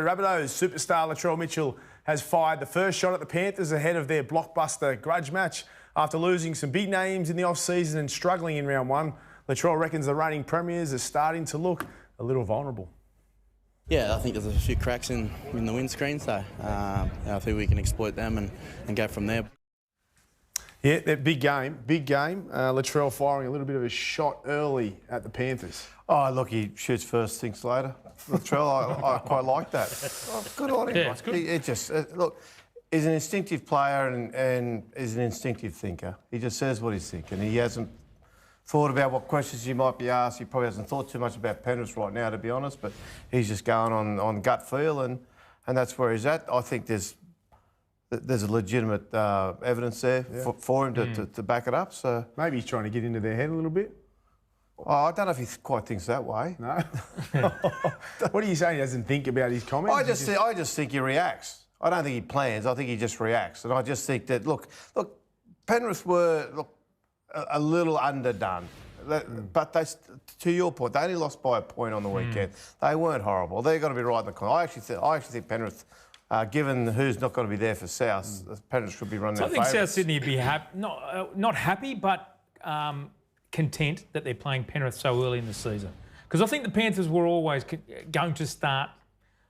Rabbitohs superstar Latrell Mitchell has fired the first shot at the Panthers ahead of their blockbuster grudge match. After losing some big names in the off-season and struggling in round one, Latrell reckons the reigning premiers are starting to look a little vulnerable. Yeah, I think there's a few cracks in the windscreen, so I think we can exploit them and go from there. Yeah, that big game. Latrell firing a little bit of a shot early at the Panthers. Oh, look, he shoots first, thinks later. Latrell, I quite like that. Oh, good on him. Yeah, it's good. Look, he's an instinctive player and he's an instinctive thinker. He just says what he's thinking. He hasn't thought about what questions he might be asked. He probably hasn't thought too much about Penrith right now, to be honest, but he's just going on gut feel and that's where he's at. I think there's a legitimate evidence there for him to back it up. So maybe he's trying to get into their head a little bit. Oh, I don't know if he quite thinks that way. No. What are you saying? He doesn't think about his comments? I just think he reacts. I don't think he plans. I think he just reacts. And I just think that look, Penrith were a little underdone. But they, to your point, they only lost by a point on the weekend. They weren't horrible. They're going to be right in the corner. I actually think Penrith. Given who's not going to be there for South, Panthers should be running their favourites. I think South Sydney would be not happy, but content that they're playing Penrith so early in the season. Because I think the Panthers were always going to start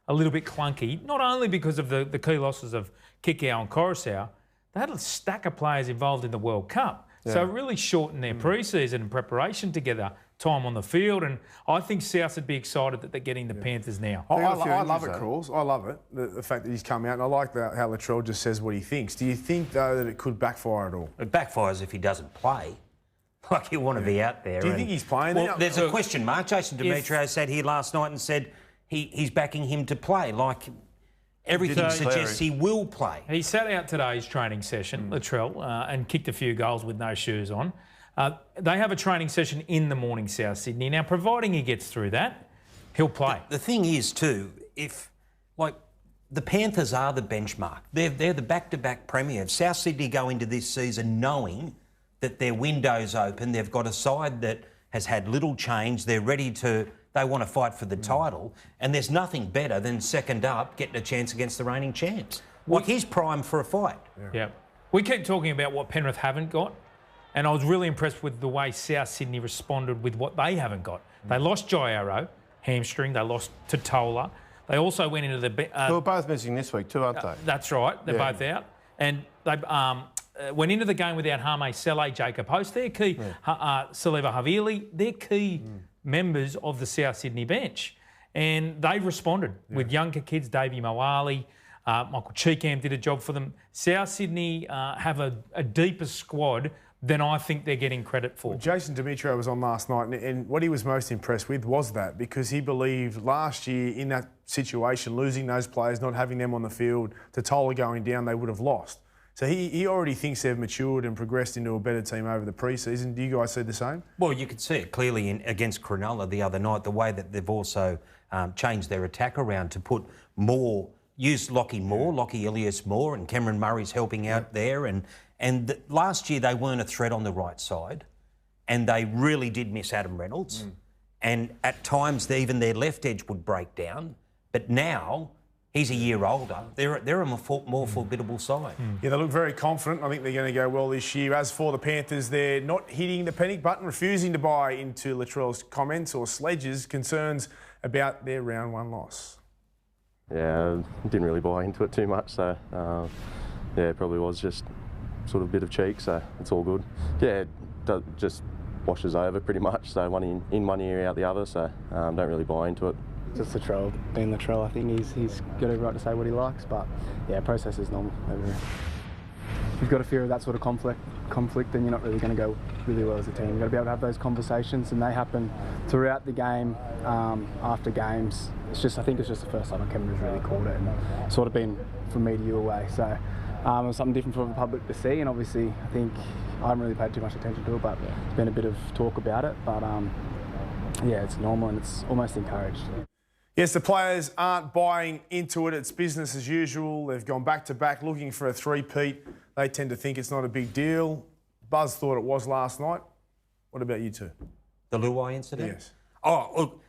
a little bit clunky, not only because of the key losses of Kikau and Coruscant, they had a stack of players involved in the World Cup. Yeah. So it really shortened their pre-season and preparation together, time on the field, and I think South would be excited that they're getting the Panthers now. I love it, Crawls. I love it, the fact that he's come out, and I like how Latrell just says what he thinks. Do you think, though, that it could backfire at all? It backfires if he doesn't play. Like, you want to be out there. Do you think he's playing? Well, there's a question mark. Jason Demetriou sat here last night and said he's backing him to play. Like, everything suggests he will play. He sat out today's training session, Latrell, and kicked a few goals with no shoes on. They have a training session in the morning, South Sydney. Now, providing he gets through that, he'll play. The thing is, too, the Panthers are the benchmark. They're the back-to-back premiers. South Sydney go into this season knowing that their window's open. They've got a side that has had little change. They're ready to... They want to fight for the title, and there's nothing better than second up, getting a chance against the reigning champs. Like, he's primed for a fight. Yeah. We keep talking about what Penrith haven't got, and I was really impressed with the way South Sydney responded with what they haven't got. They lost Jai Arrow, hamstring. They lost Totola. They also went into the... They were both missing this week too, aren't they? That's right. They're both out. And they went into the game without Hame Sele, Jacob Host. They're key. Saleva Havili, they're key members of the South Sydney bench. And they responded with younger kids, Davey Moali, Michael Cheekham did a job for them. South Sydney have a deeper squad than I think they're getting credit for. Well, Jason Demetriou was on last night, and what he was most impressed with was that, because he believed last year in that situation, losing those players, not having them on the field, Totola going down, they would have lost. So he already thinks they've matured and progressed into a better team over the pre-season. Do you guys see the same? Well, you could see it clearly against Cronulla the other night, the way that they've also changed their attack around to put more, use Lockie Ilias more, and Cameron Murray's helping out there. And last year they weren't a threat on the right side, and they really did miss Adam Reynolds. And at times even their left edge would break down, but now... He's a year older. They're a more formidable side. Yeah, they look very confident. I think they're going to go well this year. As for the Panthers, they're not hitting the panic button, refusing to buy into Latrell's comments or Sledge's concerns about their round one loss. Yeah, didn't really buy into it too much. So, yeah, it probably was just sort of a bit of cheek, so it's all good. Yeah, it just washes over pretty much. So one in one ear, out the other, so don't really buy into it. Just Latrell, being Latrell, I think he's got every right to say what he likes, but yeah, process is normal over here. If you've got a fear of that sort of conflict, then you're not really going to go really well as a team. You've got to be able to have those conversations, and they happen throughout the game, after games. I think it's just the first time a camera's really caught it, and sort of been from me to you away. So it was something different for the public to see, and obviously I think I haven't really paid too much attention to it, but there's been a bit of talk about it. But yeah, it's normal and it's almost encouraged. Yes, the players aren't buying into it. It's business as usual. They've gone back-to-back looking for a three-peat. They tend to think it's not a big deal. Buzz thought it was last night. What about you two? The Luwai incident? Yes. Oh, look,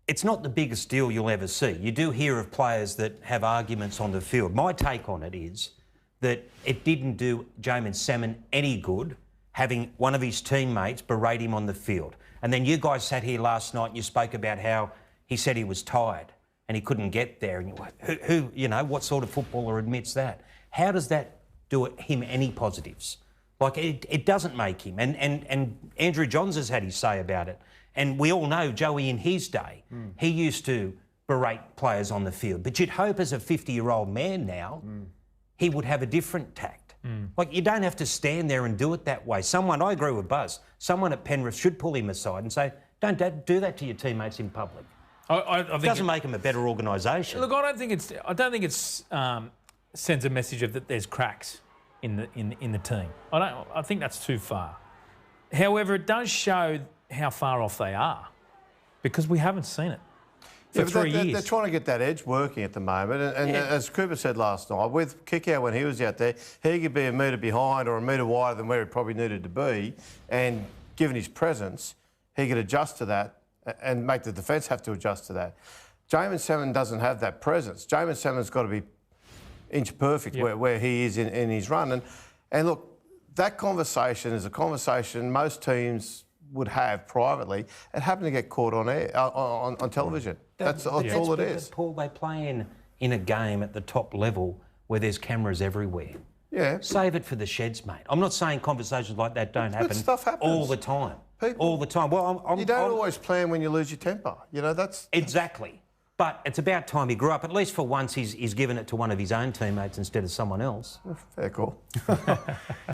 it's not the biggest deal you'll ever see. You do hear of players that have arguments on the field. My take on it is that it didn't do Jamin Salmon any good having one of his teammates berate him on the field. And then you guys sat here last night and you spoke about how he said he was tired and he couldn't get there. And who you know, what sort of footballer admits that? How does that do him any positives? Like, it doesn't make him. And Andrew Johns has had his say about it. And we all know Joey in his day, he used to berate players on the field. But you'd hope as a 50-year-old man now, he would have a different tact. Like, you don't have to stand there and do it that way. I agree with Buzz, someone at Penrith should pull him aside and say, don't do that to your teammates in public. I think it doesn't make them a better organisation. Look, I don't think it's sends a message of that there's cracks in the team. I think that's too far. However, it does show how far off they are because we haven't seen it for 3 years. They're trying to get that edge working at the moment. And as Cooper said last night, with Kickout when he was out there, he could be a metre behind or a metre wider than where he probably needed to be. And given his presence, he could adjust to that and make the defence have to adjust to that. Jamin Salmon doesn't have that presence. Jamin Salmon's got to be inch perfect where he is in his run. And look, that conversation is a conversation most teams would have privately. It happened to get caught on air, on television. That's all it is. Paul, they play in a game at the top level where there's cameras everywhere. Yeah. Save it for the sheds, mate. I'm not saying conversations like that don't happen stuff happens. all the time. All the time. Well, you don't always plan when you lose your temper. You know, that's... Exactly. But it's about time he grew up. At least for once he's given it to one of his own teammates instead of someone else. Fair call.